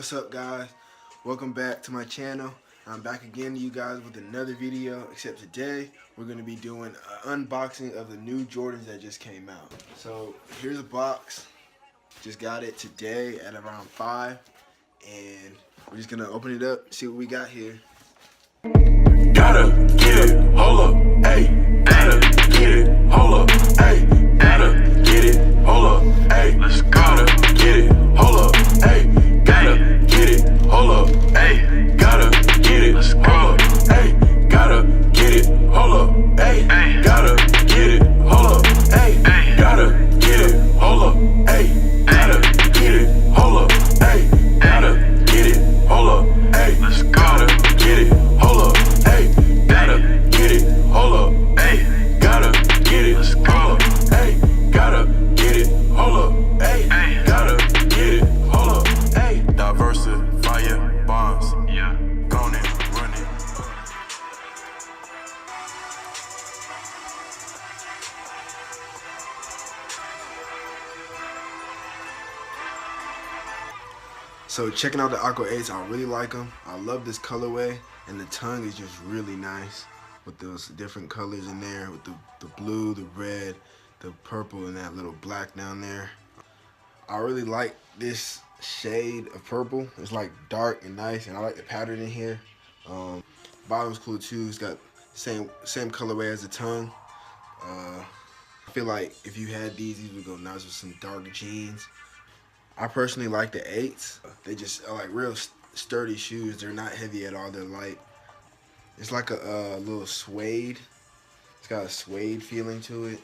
What's up, guys? Welcome back to my channel. I'm back again to you guys with another video, except today we're going to be doing an unboxing of the new Jordans that just came out. So here's a box. Just got it today at around 5, and we're just going to open it up, see what we got here. Gotta get it, hold up, ayy. Gotta get it, hold up, ayy. Gotta get it, hold up, ayy. Let's gotta get it, hold up, ayy. Gotta get it, hold up, ayy. Gotta get it, let's hold up, ayy. Gotta get it, hold up, ayy. Gotta get it, hold up, ayy. Gotta get it, hold up, ayy. Gotta get it, hold up, ayy. Gotta get it, hold up, ayy. Let's gotta get it, hold up, ayy. Gotta get it, hold up, ayy. Gotta get it, hold up, ayy. Gotta get it, hold up, ayy. Gotta get it, hold up, ayy. Diversify your bombs, yeah. Gone it, run it. So checking out the Aqua 8s, I really like them. I love this colorway, and the tongue is just really nice with those different colors in there, with the blue, the red, the purple, and that little black down there. I really like this shade of purple. It's like dark and nice, and I like the pattern in here. Bottom's cool too. It's got same colorway as the tongue. I feel like if you had these would go nice with some dark jeans. I personally like the 8s. They just are like real sturdy shoes. They're not heavy at all. They're light. It's like a little suede. It's got a suede feeling to it.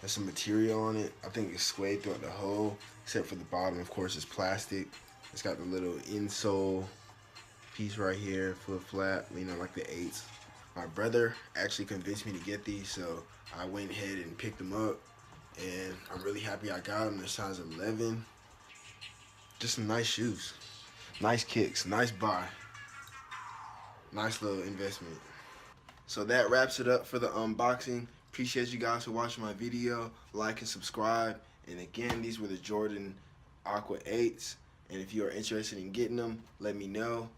There's some material on it. I think it's suede throughout the whole, except for the bottom. Of course, it's plastic. It's got the little insole piece right here, foot flap, you know, like the 8s. My brother actually convinced me to get these, so I went ahead and picked them up, and I'm really happy I got them. They're size 11. Just some nice shoes, nice kicks, nice buy, nice little investment. So that wraps it up for the unboxing. Appreciate you guys for watching my video. Like and subscribe. And again, these were the Jordan Aqua 8s. And if you are interested in getting them, let me know.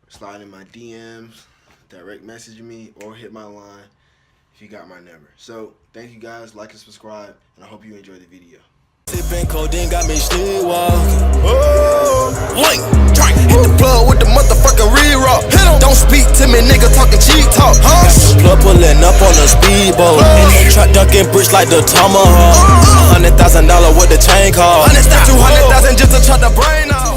Slide in my DMs, direct message me, or hit my line if you got my number. So thank you guys, like and subscribe, and I hope you enjoy the video. Sippin' codeine got me sleepwalking. Oh, link, drink, hit the plug with the motherfucking re-rock. Don't speak to me, nigga, talking cheap talk, huh? Got the plug pulling up on a speedboat. In the truck ducking bricks like the Tomahawk. $100,000 with the chain call. $200,000 just to chop the brain off.